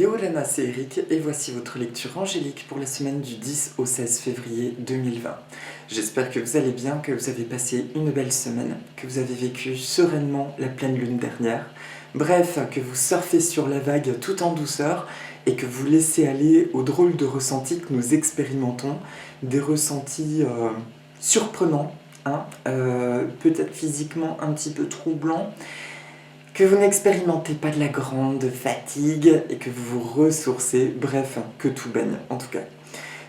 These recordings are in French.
Yo Lana, c'est Eric et voici votre lecture angélique pour la semaine du 10 au 16 février 2020. J'espère que vous allez bien, que vous avez passé une belle semaine, que vous avez vécu sereinement la pleine lune dernière. Bref, que vous surfez sur la vague tout en douceur et que vous laissez aller aux drôles de ressentis que nous expérimentons. Des ressentis surprenants, peut-être physiquement un petit peu troublants. Que vous n'expérimentez pas de la grande fatigue et que vous vous ressourcez, bref, que tout baigne en tout cas.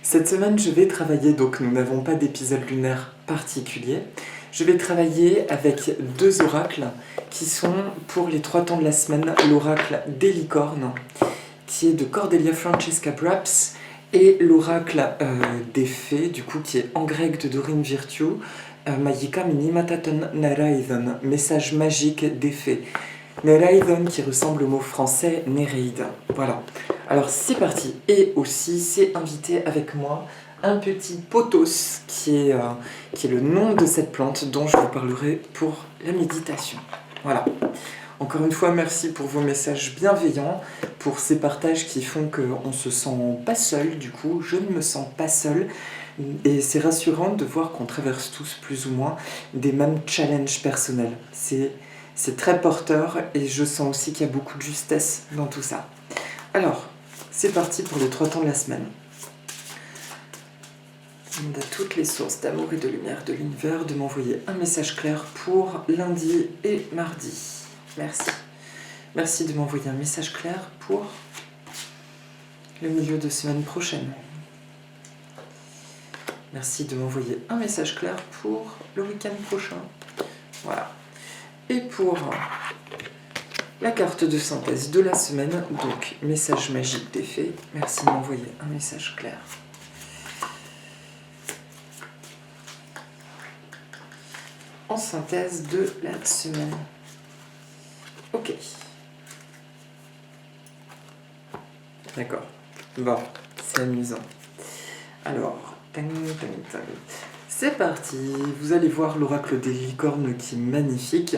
Cette semaine, je vais travailler, donc nous n'avons pas d'épisode lunaire particulier, je vais travailler avec deux oracles qui sont pour les 3 temps de la semaine, l'oracle des licornes, qui est de Cordelia Francesca Braps, et l'oracle des fées, du coup, qui est en grec de Dorine Virtue, Magika Minimataton Naraidon, message magique des fées. Naraidon qui ressemble au mot français Néréide. Voilà. Alors c'est parti. Et aussi c'est invité avec moi un petit pothos qui est le nom de cette plante dont je vous parlerai pour la méditation. Voilà. Encore une fois, merci pour vos messages bienveillants, pour ces partages qui font qu'on ne se sent pas seul. Du coup, je ne me sens pas seul. Et c'est rassurant de voir qu'on traverse tous plus ou moins des mêmes challenges personnels. C'est très porteur et je sens aussi qu'il y a beaucoup de justesse dans tout ça. Alors, c'est parti pour les 3 temps de la semaine. On demande à toutes les sources d'amour et de lumière de l'univers de m'envoyer un message clair pour lundi et mardi. Merci. Merci de m'envoyer un message clair pour le milieu de semaine prochaine. Merci de m'envoyer un message clair pour le week-end prochain. Voilà. Et pour la carte de synthèse de la semaine, donc message magique des fées, merci de m'envoyer un message clair. En synthèse de la semaine. Ok. D'accord. Bon, c'est amusant. Alors, c'est parti, vous allez voir l'oracle des licornes qui est magnifique.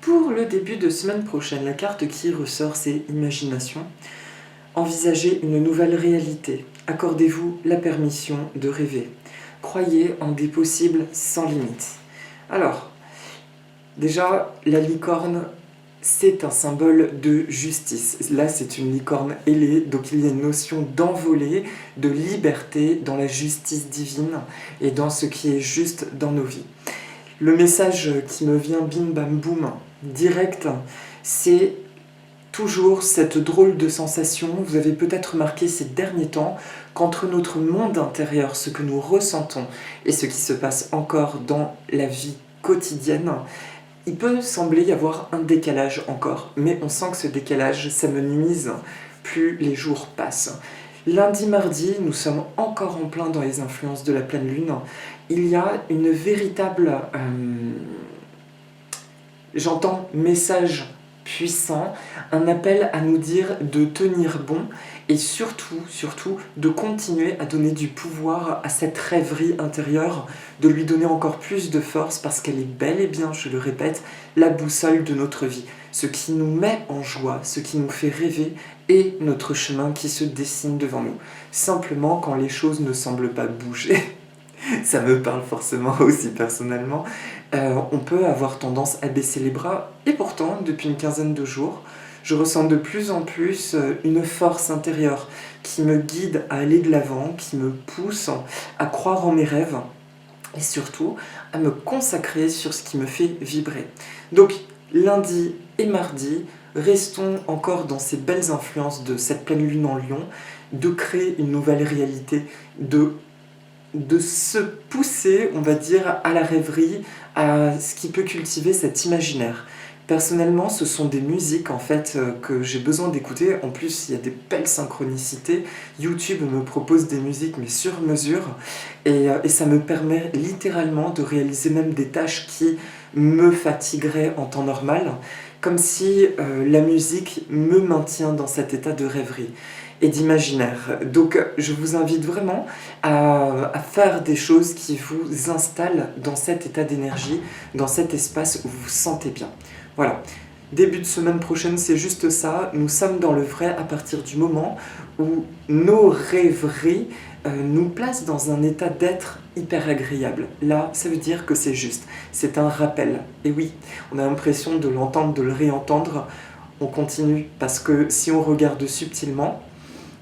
Pour le début de semaine prochaine, la carte qui ressort, c'est imagination. Envisagez une nouvelle réalité. Accordez-vous la permission de rêver. Croyez en des possibles sans limite. Alors, déjà, la licorne, c'est un symbole de justice. Là, c'est une licorne ailée, donc il y a une notion d'envolée, de liberté dans la justice divine et dans ce qui est juste dans nos vies. Le message qui me vient bim bam boum, direct, c'est toujours cette drôle de sensation. Vous avez peut-être remarqué ces derniers temps qu'entre notre monde intérieur, ce que nous ressentons et ce qui se passe encore dans la vie quotidienne, il peut sembler y avoir un décalage encore, mais on sent que ce décalage s'amenuise plus les jours passent. Lundi, mardi, nous sommes encore en plein dans les influences de la pleine lune. Il y a une véritable, j'entends, message puissant, un appel à nous dire de tenir bon et surtout de continuer à donner du pouvoir à cette rêverie intérieure, de lui donner encore plus de force parce qu'elle est bel et bien, je le répète, la boussole de notre vie. Ce qui nous met en joie, ce qui nous fait rêver et notre chemin qui se dessine devant nous. Simplement quand les choses ne semblent pas bouger, ça me parle forcément aussi personnellement, on peut avoir tendance à baisser les bras et pourtant, depuis une quinzaine de jours, je ressens de plus en plus une force intérieure qui me guide à aller de l'avant, qui me pousse à croire en mes rêves et surtout à me consacrer sur ce qui me fait vibrer. Donc lundi et mardi, restons encore dans ces belles influences de cette pleine lune en Lion, de créer une nouvelle réalité, de se pousser, on va dire, à la rêverie, à ce qui peut cultiver cet imaginaire. Personnellement, ce sont des musiques en fait que j'ai besoin d'écouter. En plus, il y a des belles synchronicités. YouTube me propose des musiques mais sur mesure et ça me permet littéralement de réaliser même des tâches qui me fatigueraient en temps normal, comme si la musique me maintient dans cet état de rêverie et d'imaginaire. Donc je vous invite vraiment à faire des choses qui vous installent dans cet état d'énergie, dans cet espace où vous vous sentez bien. Voilà. Début de semaine prochaine, c'est juste ça. Nous sommes dans le vrai à partir du moment où nos rêveries nous placent dans un état d'être hyper agréable. Là, ça veut dire que c'est juste. C'est un rappel. Et oui, on a l'impression de l'entendre, de le réentendre. On continue parce que si on regarde subtilement,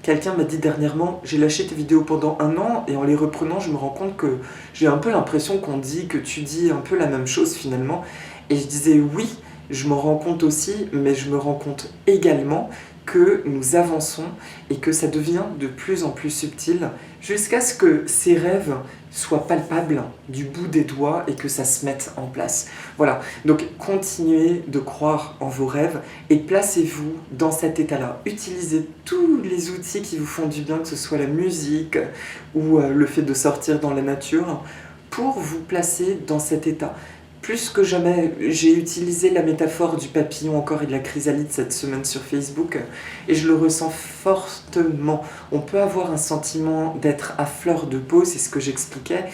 quelqu'un m'a dit dernièrement, j'ai lâché tes vidéos pendant 1 an et en les reprenant, je me rends compte que j'ai un peu l'impression que tu dis un peu la même chose finalement. Et je disais oui, je m'en rends compte aussi, mais je me rends compte également que nous avançons et que ça devient de plus en plus subtil jusqu'à ce que ces rêves soient palpables du bout des doigts et que ça se mette en place. Voilà, donc continuez de croire en vos rêves et placez-vous dans cet état-là. Utilisez tous les outils qui vous font du bien, que ce soit la musique ou le fait de sortir dans la nature, pour vous placer dans cet état. Plus que jamais, j'ai utilisé la métaphore du papillon encore et de la chrysalide cette semaine sur Facebook et je le ressens fortement. On peut avoir un sentiment d'être à fleur de peau, c'est ce que j'expliquais.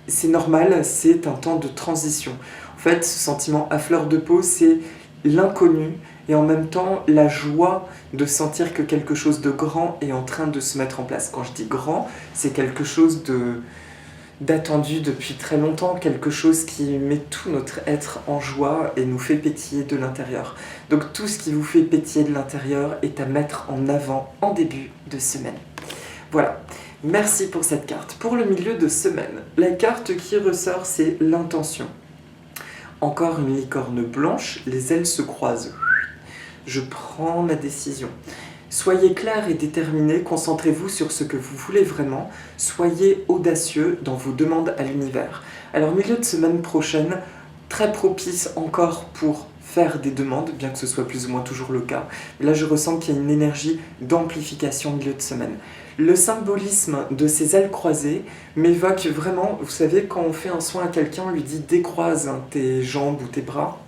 C'est normal, c'est un temps de transition. En fait, ce sentiment à fleur de peau, c'est l'inconnu et en même temps la joie de sentir que quelque chose de grand est en train de se mettre en place. Quand je dis grand, c'est quelque chose d'attendu depuis très longtemps, quelque chose qui met tout notre être en joie et nous fait pétiller de l'intérieur. Donc tout ce qui vous fait pétiller de l'intérieur est à mettre en avant en début de semaine. Voilà, merci pour cette carte. Pour le milieu de semaine, la carte qui ressort, c'est l'intention. Encore une licorne blanche, les ailes se croisent. Je prends ma décision. Soyez clair et déterminé, concentrez-vous sur ce que vous voulez vraiment, soyez audacieux dans vos demandes à l'univers. Alors milieu de semaine prochaine, très propice encore pour faire des demandes, bien que ce soit plus ou moins toujours le cas. Mais là je ressens qu'il y a une énergie d'amplification au milieu de semaine. Le symbolisme de ces ailes croisées m'évoque vraiment, vous savez, quand on fait un soin à quelqu'un, on lui dit décroise tes jambes ou tes bras,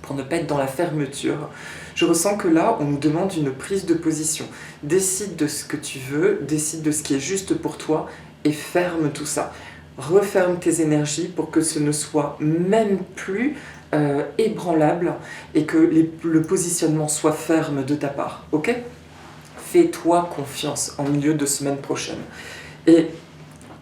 pour ne pas être dans la fermeture. Je ressens que là, on nous demande une prise de position. Décide de ce que tu veux, décide de ce qui est juste pour toi et ferme tout ça. Referme tes énergies pour que ce ne soit même plus ébranlable et que le positionnement soit ferme de ta part. Ok ? Fais-toi confiance en milieu de semaine prochaine. Et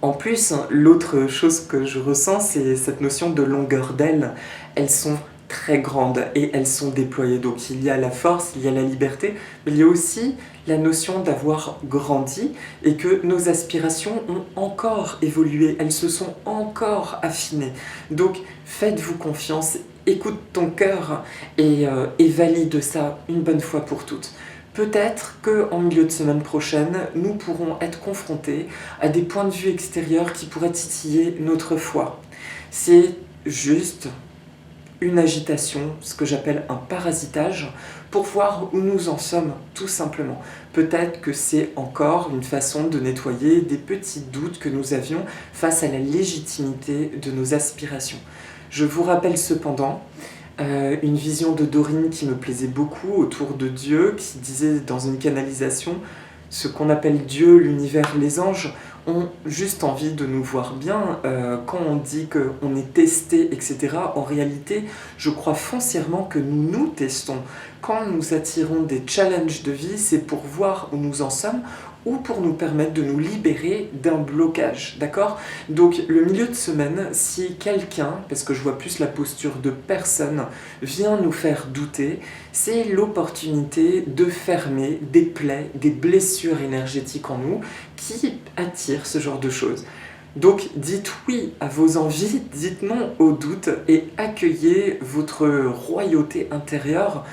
en plus, l'autre chose que je ressens, c'est cette notion de longueur d'aile. Elles sont très grandes et elles sont déployées. Donc il y a la force, il y a la liberté, mais il y a aussi la notion d'avoir grandi et que nos aspirations ont encore évolué, elles se sont encore affinées. Donc faites-vous confiance, écoute ton cœur et valide ça une bonne fois pour toutes. Peut-être qu'en milieu de semaine prochaine, nous pourrons être confrontés à des points de vue extérieurs qui pourraient titiller notre foi. C'est juste une agitation, ce que j'appelle un parasitage, pour voir où nous en sommes, tout simplement. Peut-être que c'est encore une façon de nettoyer des petits doutes que nous avions face à la légitimité de nos aspirations. Je vous rappelle cependant une vision de Dorine qui me plaisait beaucoup autour de Dieu, qui disait dans une canalisation, ce qu'on appelle Dieu, l'univers, les anges, ont juste envie de nous voir bien. Quand on dit qu'on est testé, etc., en réalité, je crois foncièrement que nous nous testons. Quand nous attirons des challenges de vie, c'est pour voir où nous en sommes ou pour nous permettre de nous libérer d'un blocage, d'accord ? Donc le milieu de semaine, si quelqu'un, parce que je vois plus la posture de personne, vient nous faire douter, c'est l'opportunité de fermer des plaies, des blessures énergétiques en nous qui attirent ce genre de choses. Donc dites oui à vos envies, dites non aux doutes et accueillez votre royauté intérieure.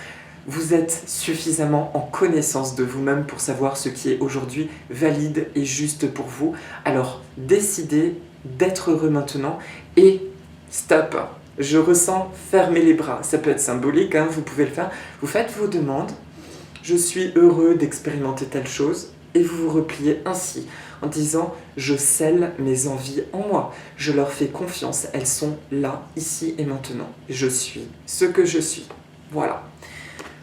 Vous êtes suffisamment en connaissance de vous-même pour savoir ce qui est aujourd'hui valide et juste pour vous. Alors décidez d'être heureux maintenant et stop. Je ressens fermer les bras. Ça peut être symbolique, hein, vous pouvez le faire. Vous faites vos demandes. Je suis heureux d'expérimenter telle chose. Et vous vous repliez ainsi en disant « Je scelle mes envies en moi. Je leur fais confiance. Elles sont là, ici et maintenant. Je suis ce que je suis. » Voilà.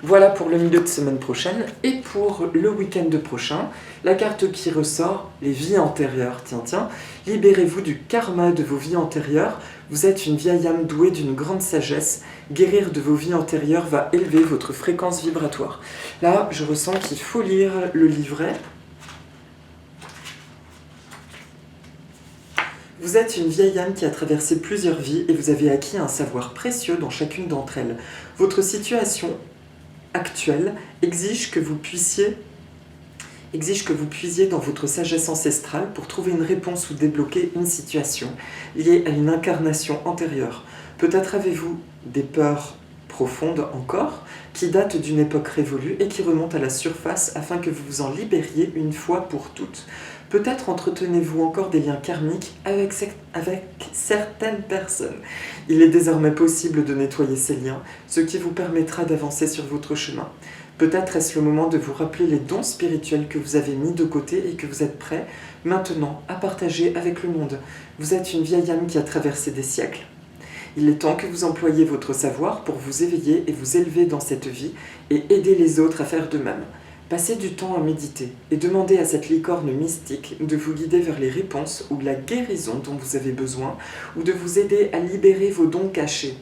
Voilà pour le milieu de semaine prochaine. Et pour le week-end prochain, la carte qui ressort, les vies antérieures. Tiens, libérez-vous du karma de vos vies antérieures. Vous êtes une vieille âme douée d'une grande sagesse. Guérir de vos vies antérieures va élever votre fréquence vibratoire. Là, je ressens qu'il faut lire le livret. Vous êtes une vieille âme qui a traversé plusieurs vies et vous avez acquis un savoir précieux dans chacune d'entre elles. Votre situation actuelle exige que vous puisiez dans votre sagesse ancestrale pour trouver une réponse ou débloquer une situation liée à une incarnation antérieure. Peut-être avez-vous des peurs profondes encore, qui datent d'une époque révolue et qui remontent à la surface afin que vous vous en libériez une fois pour toutes. Peut-être entretenez-vous encore des liens karmiques avec certaines personnes. Il est désormais possible de nettoyer ces liens, ce qui vous permettra d'avancer sur votre chemin. Peut-être est-ce le moment de vous rappeler les dons spirituels que vous avez mis de côté et que vous êtes prêts maintenant à partager avec le monde. Vous êtes une vieille âme qui a traversé des siècles. Il est temps que vous employiez votre savoir pour vous éveiller et vous élever dans cette vie et aider les autres à faire de même. Passez du temps à méditer et demandez à cette licorne mystique de vous guider vers les réponses ou la guérison dont vous avez besoin ou de vous aider à libérer vos dons cachés.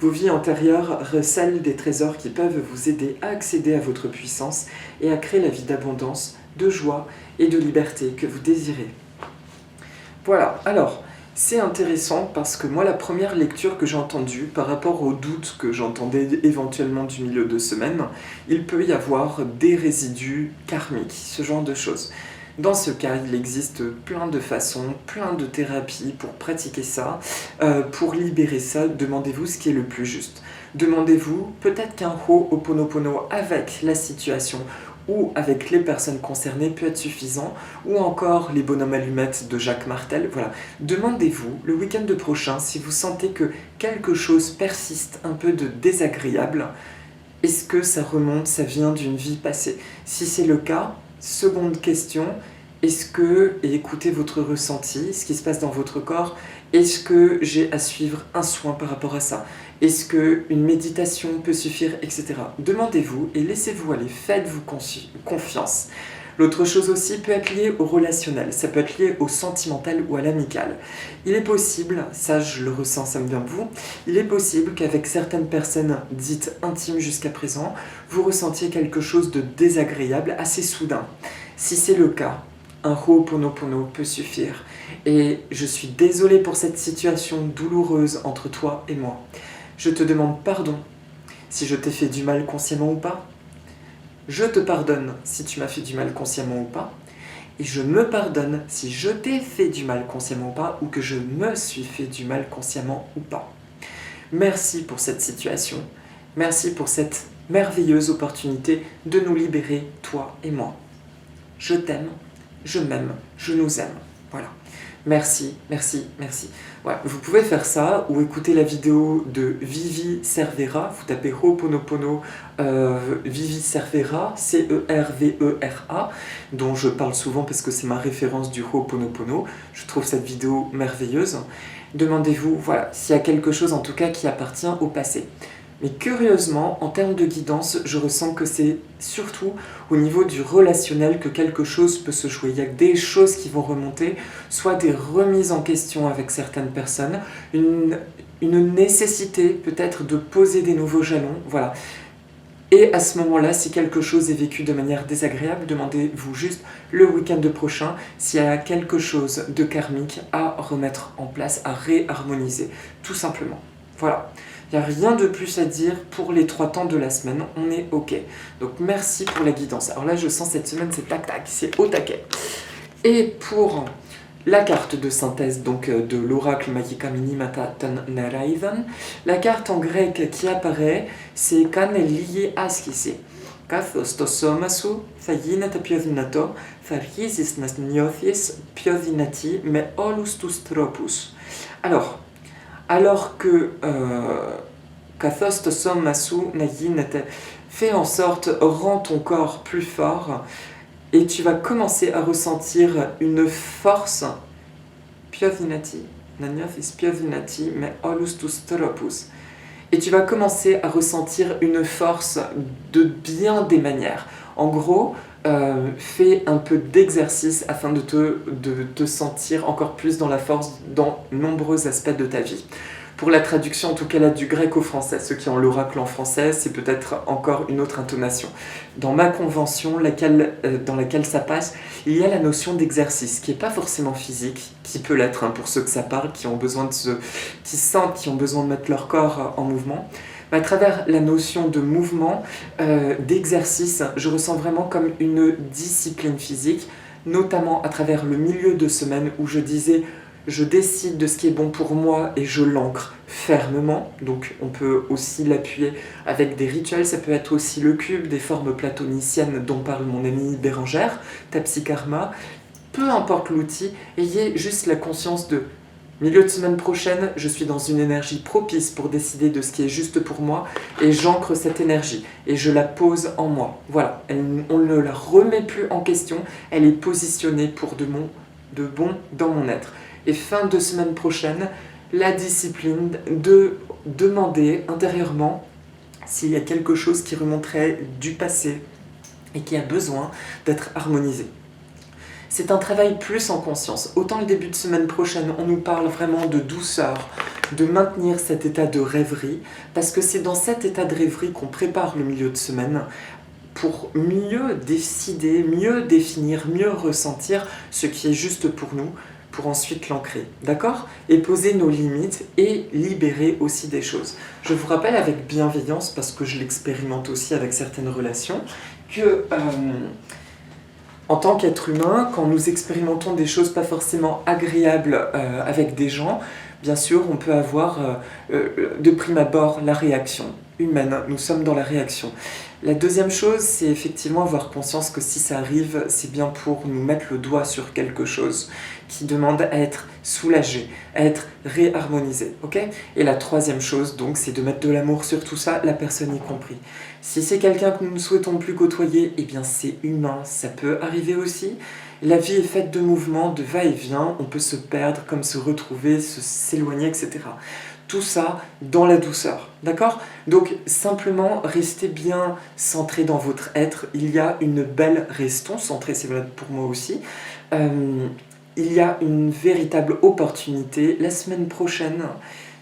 Vos vies antérieures recèlent des trésors qui peuvent vous aider à accéder à votre puissance et à créer la vie d'abondance, de joie et de liberté que vous désirez. Voilà, alors, c'est intéressant parce que moi, la première lecture que j'ai entendue par rapport aux doutes que j'entendais éventuellement du milieu de semaine, il peut y avoir des résidus karmiques, ce genre de choses. Dans ce cas, il existe plein de façons, plein de thérapies pour pratiquer ça, pour libérer ça. Demandez-vous ce qui est le plus juste. Demandez-vous peut-être qu'un Ho'oponopono avec la situation ou avec les personnes concernées peut être suffisant, ou encore les bonhommes allumettes de Jacques Martel. Voilà. Demandez-vous le week-end prochain si vous sentez que quelque chose persiste un peu de désagréable. Est-ce que ça remonte, ça vient d'une vie passée? Si c'est le cas, seconde question, est-ce que, et écoutez votre ressenti, ce qui se passe dans votre corps, est-ce que j'ai à suivre un soin par rapport à ça? Est-ce qu'une méditation peut suffire, etc. Demandez-vous et laissez-vous aller, faites-vous confiance. L'autre chose aussi peut être liée au relationnel, ça peut être lié au sentimental ou à l'amical. Il est possible, ça je le ressens, ça me vient de vous, il est possible qu'avec certaines personnes dites intimes jusqu'à présent, vous ressentiez quelque chose de désagréable assez soudain. Si c'est le cas, un Ho'oponopono peut suffire. Et je suis désolé pour cette situation douloureuse entre toi et moi. Je te demande pardon si je t'ai fait du mal consciemment ou pas. Je te pardonne si tu m'as fait du mal consciemment ou pas. Et je me pardonne si je t'ai fait du mal consciemment ou pas, ou que je me suis fait du mal consciemment ou pas. Merci pour cette situation. Merci pour cette merveilleuse opportunité de nous libérer, toi et moi. Je t'aime, je m'aime, je nous aime. Voilà. Merci, merci, merci. Voilà. Vous pouvez faire ça ou écouter la vidéo de Vivi Cervera. Vous tapez Ho'oponopono Vivi Cervera, C-E-R-V-E-R-A, dont je parle souvent parce que c'est ma référence du Ho'oponopono. Je trouve cette vidéo merveilleuse. Demandez-vous, voilà, s'il y a quelque chose en tout cas qui appartient au passé. Mais curieusement, en termes de guidance, je ressens que c'est surtout au niveau du relationnel que quelque chose peut se jouer. Il y a des choses qui vont remonter, soit des remises en question avec certaines personnes, une nécessité peut-être de poser des nouveaux jalons, voilà. Et à ce moment-là, si quelque chose est vécu de manière désagréable, demandez-vous juste le week-end prochain s'il y a quelque chose de karmique à remettre en place, à réharmoniser, tout simplement. Voilà. Il n'y a rien de plus à dire pour les 3 temps de la semaine, on est OK. Donc merci pour la guidance. Alors là, je sens cette semaine, c'est tac-tac, c'est au taquet. Et pour la carte de synthèse donc de l'oracle Magika Minimata Tan Naraivan, la carte en grec qui apparaît, c'est Kaneliye Askisi. Kathos to somasu, thayinata piodinato, tharisis nas niothis piodinati, me olus tus tropus. Alors que Kathos to somasu nayinata fait en sorte, rend ton corps plus fort, et tu vas commencer à ressentir une force. Piodinati, naniothis piodinati, me olus tus tropus. et tu vas commencer à ressentir une force de bien des manières. En gros, fais un peu d'exercice afin de te sentir encore plus dans la force dans nombreux aspects de ta vie. Pour la traduction, en tout cas là, du grec au français, ceux qui ont l'oracle en français, c'est peut-être encore une autre intonation. Dans ma convention, dans laquelle ça passe, il y a la notion d'exercice, qui n'est pas forcément physique, qui peut l'être pour ceux que ça parle, qui ont besoin qui sentent, qui ont besoin de mettre leur corps en mouvement. Mais à travers la notion de mouvement, d'exercice, je ressens vraiment comme une discipline physique, notamment à travers le milieu de semaine où je disais je décide de ce qui est bon pour moi et je l'ancre fermement. Donc on peut aussi l'appuyer avec des rituels, ça peut être aussi le cube, des formes platoniciennes dont parle mon amie Bérangère, Tapsikarma. Peu importe l'outil, ayez juste la conscience de milieu de semaine prochaine, je suis dans une énergie propice pour décider de ce qui est juste pour moi et j'ancre cette énergie et je la pose en moi. Voilà, on ne la remet plus en question, elle est positionnée pour de bon dans mon être. Et fin de semaine prochaine, la discipline de demander intérieurement s'il y a quelque chose qui remonterait du passé et qui a besoin d'être harmonisé. C'est un travail plus en conscience. Autant le début de semaine prochaine, on nous parle vraiment de douceur, de maintenir cet état de rêverie, parce que c'est dans cet état de rêverie qu'on prépare le milieu de semaine pour mieux décider, mieux définir, mieux ressentir ce qui est juste pour nous, pour ensuite l'ancrer, d'accord? Et poser nos limites et libérer aussi des choses. Je vous rappelle avec bienveillance, parce que je l'expérimente aussi avec certaines relations, que en tant qu'être humain, quand nous expérimentons des choses pas forcément agréables avec des gens, bien sûr, on peut avoir de prime abord la réaction humaine. Nous sommes dans la réaction. La deuxième chose, c'est effectivement avoir conscience que si ça arrive, c'est bien pour nous mettre le doigt sur quelque chose qui demande à être soulagé, à être réharmonisé. Okay ? Et la troisième chose, donc, c'est de mettre de l'amour sur tout ça, la personne y compris. Si c'est quelqu'un que nous ne souhaitons plus côtoyer, eh bien c'est humain, ça peut arriver aussi. La vie est faite de mouvements, de va-et-vient, on peut se perdre, comme se retrouver, s'éloigner, etc. Tout ça dans la douceur, d'accord? Donc simplement restez bien centré dans votre être. Il y a une belle, restons centrés, c'est valable pour moi aussi. Il y a une véritable opportunité la semaine prochaine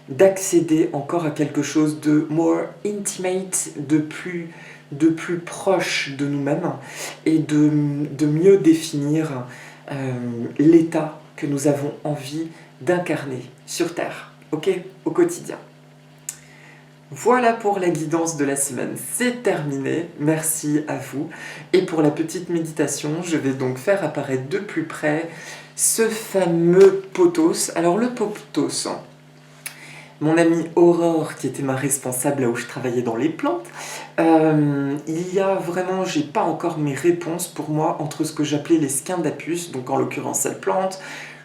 d'accéder encore à quelque chose de more intimate, de plus proche de nous-mêmes et de mieux définir l'état que nous avons envie d'incarner sur Terre, ok, au quotidien. Voilà pour la guidance de la semaine, c'est terminé, merci à vous. Et pour la petite méditation, je vais donc faire apparaître de plus près ce fameux pothos. Alors le pothos, mon amie Aurore, qui était ma responsable là où je travaillais dans les plantes, il y a vraiment, j'ai pas encore mes réponses pour moi entre ce que j'appelais les Scindapus, donc en l'occurrence cette plante,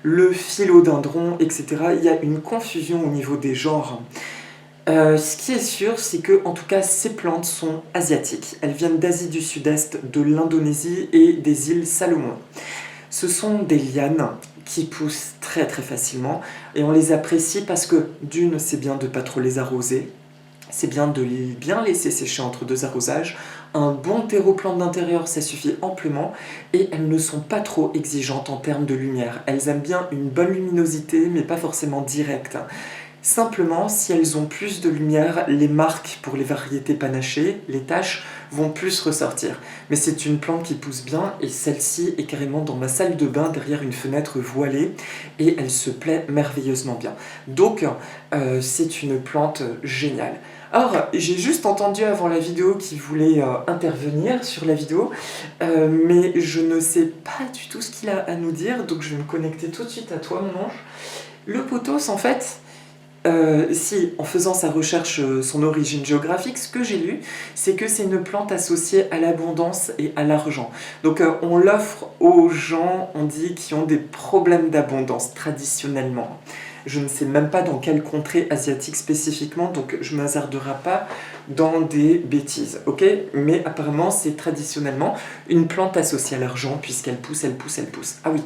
le philodendron, etc. Il y a une confusion au niveau des genres. Ce qui est sûr, c'est que en tout cas, ces plantes sont asiatiques. Elles viennent d'Asie du Sud-Est, de l'Indonésie et des îles Salomon. Ce sont des lianes qui poussent très très facilement et on les apprécie parce que d'une, c'est bien de ne pas trop les arroser, c'est bien de bien laisser sécher entre deux arrosages. Un bon terreau plante d'intérieur, ça suffit amplement et elles ne sont pas trop exigeantes en termes de lumière. Elles aiment bien une bonne luminosité mais pas forcément directe. Simplement, si elles ont plus de lumière, les marques pour les variétés panachées, les taches, vont plus ressortir. Mais c'est une plante qui pousse bien et celle-ci est carrément dans ma salle de bain derrière une fenêtre voilée et elle se plaît merveilleusement bien. Donc, c'est une plante géniale. Alors, j'ai juste entendu avant la vidéo qu'il voulait intervenir sur la vidéo, mais je ne sais pas du tout ce qu'il a à nous dire, donc je vais me connecter tout de suite à toi, mon ange. Le pothos, en fait, si, en faisant sa recherche, son origine géographique, ce que j'ai lu, c'est que c'est une plante associée à l'abondance et à l'argent. Donc on l'offre aux gens, on dit, qui ont des problèmes d'abondance, traditionnellement. Je ne sais même pas dans quelle contrée asiatique spécifiquement, donc je ne m'hasarderai pas dans des bêtises, ok? Mais apparemment, c'est traditionnellement une plante associée à l'argent, puisqu'elle pousse, elle pousse, elle pousse. Ah oui,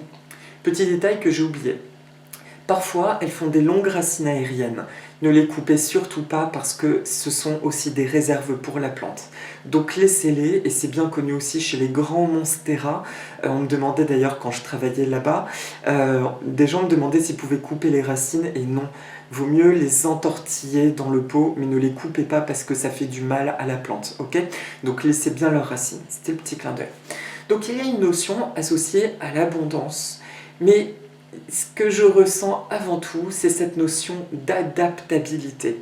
petit détail que j'ai oublié. Parfois, elles font des longues racines aériennes. Ne les coupez surtout pas parce que ce sont aussi des réserves pour la plante. Donc laissez-les, et c'est bien connu aussi chez les grands monstera. On me demandait d'ailleurs quand je travaillais là-bas, des gens me demandaient s'ils pouvaient couper les racines, et non. Vaut mieux les entortiller dans le pot, mais ne les coupez pas parce que ça fait du mal à la plante, ok? Donc laissez bien leurs racines. C'était le petit clin d'œil. Donc il y a une notion associée à l'abondance, mais ce que je ressens avant tout, c'est cette notion d'adaptabilité.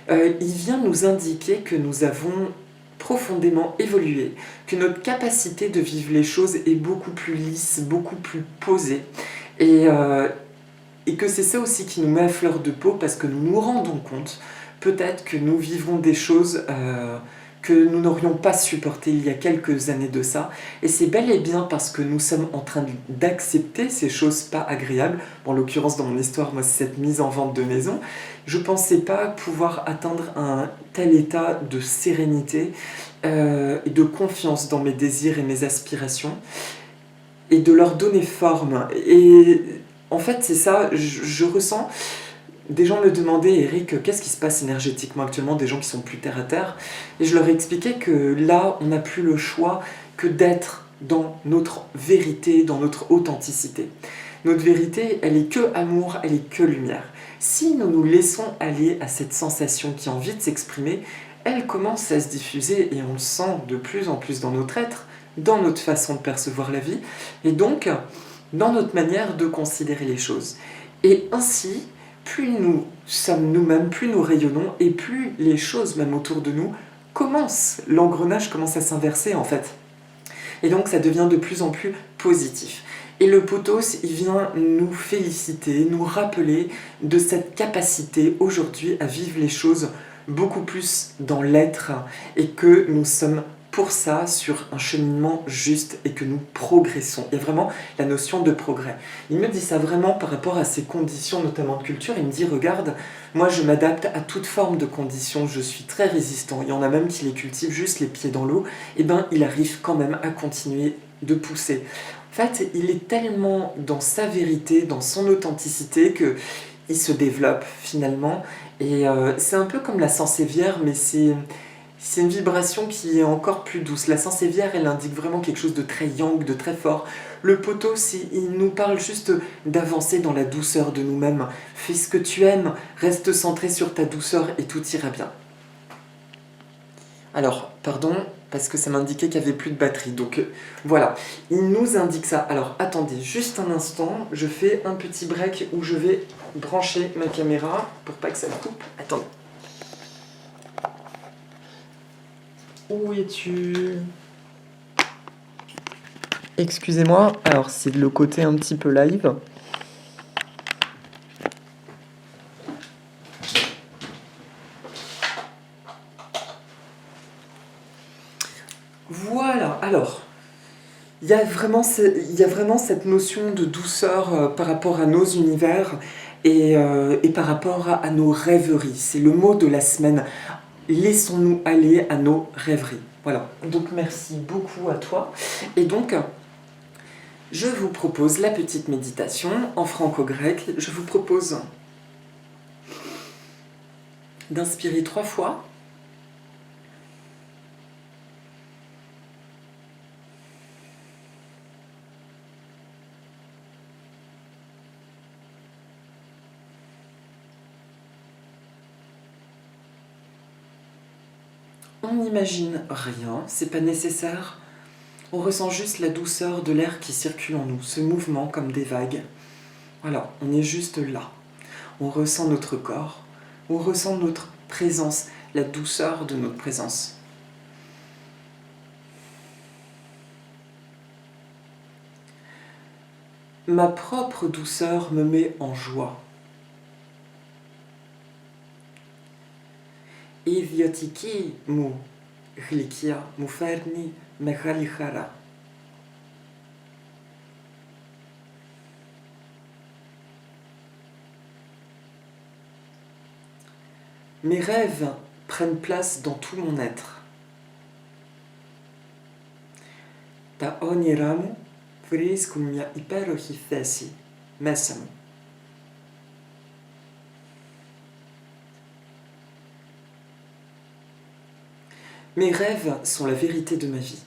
Il vient nous indiquer que nous avons profondément évolué, que notre capacité de vivre les choses est beaucoup plus lisse, beaucoup plus posée, et, euh, et que c'est ça aussi qui nous met à fleur de peau parce que nous nous rendons compte peut-être que nous vivons des choses que nous n'aurions pas supportées il y a quelques années de ça. Et c'est bel et bien parce que nous sommes en train d'accepter ces choses pas agréables. Bon, en l'occurrence, dans mon histoire, moi, c'est cette mise en vente de maison. Je ne pensais pas pouvoir atteindre un tel état de sérénité et de confiance dans mes désirs et mes aspirations et de leur donner forme. Et en fait, c'est ça, je ressens. Des gens me demandaient, Eric, qu'est-ce qui se passe énergétiquement actuellement, des gens qui sont plus terre à terre. Et je leur ai expliqué que là, on n'a plus le choix que d'être dans notre vérité, dans notre authenticité. Notre vérité, elle est que amour, elle est que lumière. Si nous nous laissons aller à cette sensation qui a envie de s'exprimer, elle commence à se diffuser et on le sent de plus en plus dans notre être, dans notre façon de percevoir la vie, et donc dans notre manière de considérer les choses. Et ainsi, plus nous sommes nous-mêmes, plus nous rayonnons, et plus les choses même autour de nous commencent, l'engrenage commence à s'inverser en fait. Et donc ça devient de plus en plus positif. Et le potos, il vient nous féliciter, nous rappeler de cette capacité aujourd'hui à vivre les choses beaucoup plus dans l'être et que nous sommes pour ça sur un cheminement juste et que nous progressons. Il y a vraiment la notion de progrès. Il me dit ça vraiment par rapport à ses conditions, notamment de culture. Il me dit, regarde, moi je m'adapte à toute forme de conditions, je suis très résistant. Il y en a même qui les cultivent juste les pieds dans l'eau. Et ben il arrive quand même à continuer de pousser. En fait, il est tellement dans sa vérité, dans son authenticité, que il se développe finalement. Et c'est un peu comme la sansevieria, mais c'est une vibration qui est encore plus douce. La sansevieria, elle indique vraiment quelque chose de très yang, de très fort. Le potos, il nous parle juste d'avancer dans la douceur de nous-mêmes. Fais ce que tu aimes, reste centré sur ta douceur et tout ira bien. Alors, pardon, parce que ça m'indiquait qu'il n'y avait plus de batterie. Donc voilà, il nous indique ça. Alors attendez, juste un instant, je fais un petit break où je vais brancher ma caméra pour pas que ça coupe. Attendez. Où es-tu? Excusez-moi, alors c'est le côté un petit peu live. Voilà, alors, il y a vraiment cette notion de douceur par rapport à nos univers et par rapport à nos rêveries. C'est le mot de la semaine. Laissons-nous aller à nos rêveries. Voilà, donc merci beaucoup à toi. Et donc, je vous propose la petite méditation en franco-grec. Je vous propose d'inspirer 3 fois. On n'imagine rien, c'est pas nécessaire. On ressent juste la douceur de l'air qui circule en nous, ce mouvement comme des vagues. Voilà, on est juste là. On ressent notre corps, on ressent notre présence, la douceur de notre présence. Ma propre douceur me met en joie. Idiotiki mu glikia mu ferni mehalihara. Mes rêves prennent place dans tout mon être. Ta oniramu friscum mia hyperohithesi mesam. Mes rêves sont la vérité de ma vie.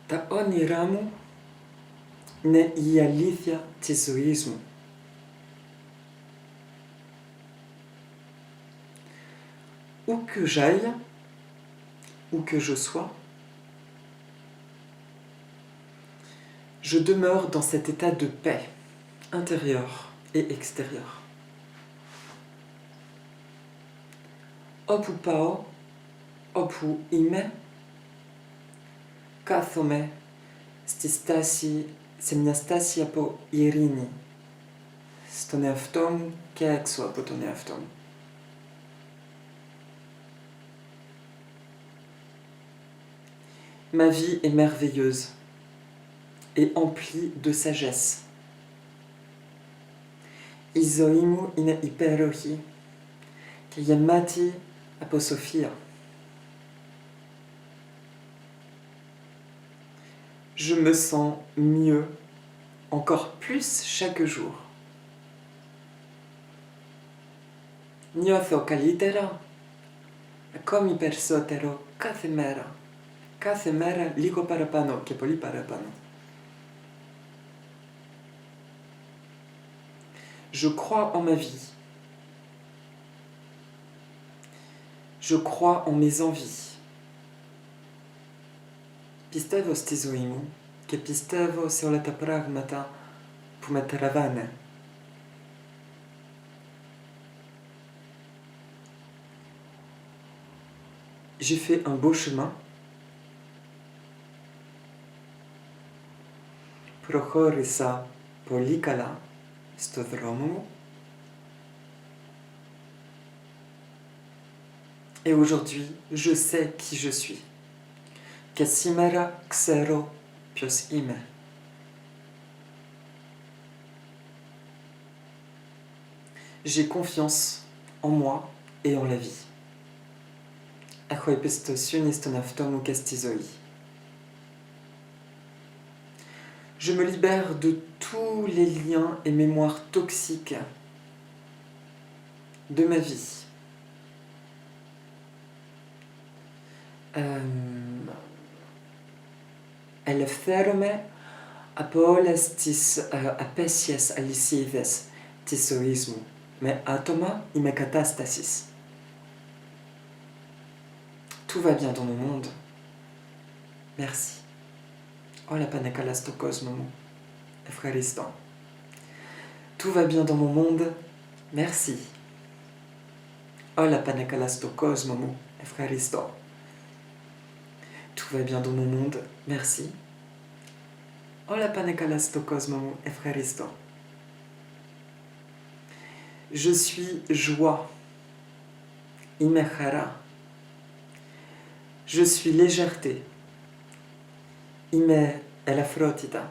Ta oniramu ne ialithia tisoismo. Où que j'aille, où que je sois, je demeure dans cet état de paix intérieure et extérieure. Opu pao, opu ime, kathome, stistasi, semniastasi apo irini, stoneaftom, keexo apo toneaftom. Ma vie est merveilleuse et emplie de sagesse. Izoimu ine hyperohi, kiyamati aposophia. Je me sens mieux, encore plus chaque jour. Nyotho kalitera, comme hypersotero kathemera. Kathemera liko parapano, kepoli parapano. Je crois en ma vie. Je crois en mes envies. Pistevo stizoimu, que pistevo seolata pragmata pumetravane. J'ai fait un beau chemin. Prochorisa polikala stodromu. Et aujourd'hui, je sais qui je suis. Kasimera xero pios ime. J'ai confiance en moi et en la vie. Achoepestosyonistonaftomu kastizoi. Je me libère de tous les liens et mémoires toxiques de ma vie. Eleftherome apolestis apesies alicides tisoismu, mais atoma imekatastasis. Tout va bien dans mon monde. Merci. Ola panekalastokosmomu, Efchariston. Tout va bien dans mon monde. Merci. Ola panekalastokosmomu, Efchariston. Tout va bien dans mon monde. Merci. Ola panekalastokosmomu, Efchariston. Je suis joie. Imechara. Je suis légèreté. Ime elafrotita.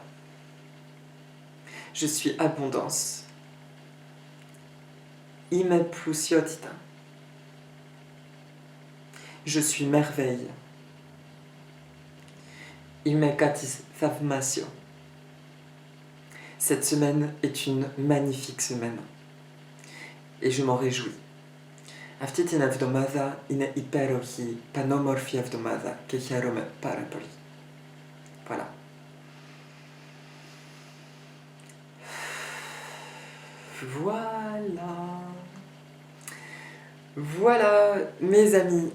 Je suis abondance. Ime plusiotita. Je suis merveille. Ime katis thavmasio. Cette semaine est une magnifique semaine. Et je m'en réjouis. Aftiti navdomada ine hyperohi panomorphi avdomada kechiarome parapoli. Voilà. Voilà, mes amis.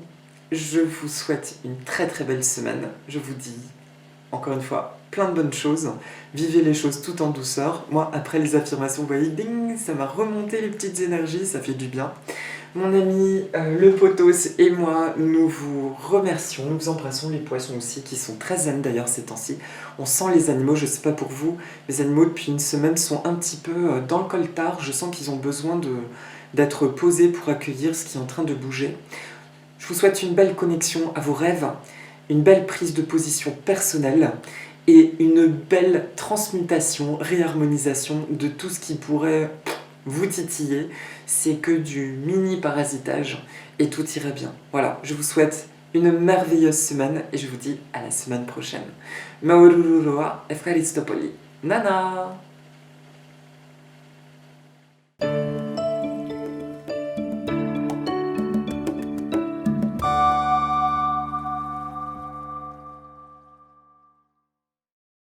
Je vous souhaite une très très belle semaine. Je vous dis, encore une fois, plein de bonnes choses. Vivez les choses tout en douceur. Moi, après les affirmations, vous voyez, ding, ça m'a remonté les petites énergies, ça fait du bien. Mon ami le Potos et moi, nous vous remercions, nous embrassons les poissons aussi, qui sont très zen d'ailleurs ces temps-ci. On sent les animaux, je sais pas pour vous, les animaux depuis une semaine sont un petit peu dans le coltard, je sens qu'ils ont besoin d'être posés pour accueillir ce qui est en train de bouger. Je vous souhaite une belle connexion à vos rêves, une belle prise de position personnelle et une belle transmutation, réharmonisation de tout ce qui pourrait vous titiller. C'est que du mini-parasitage et tout ira bien. Voilà, je vous souhaite une merveilleuse semaine et je vous dis à la semaine prochaine. Maorururoa Efkaristopoli. Nana!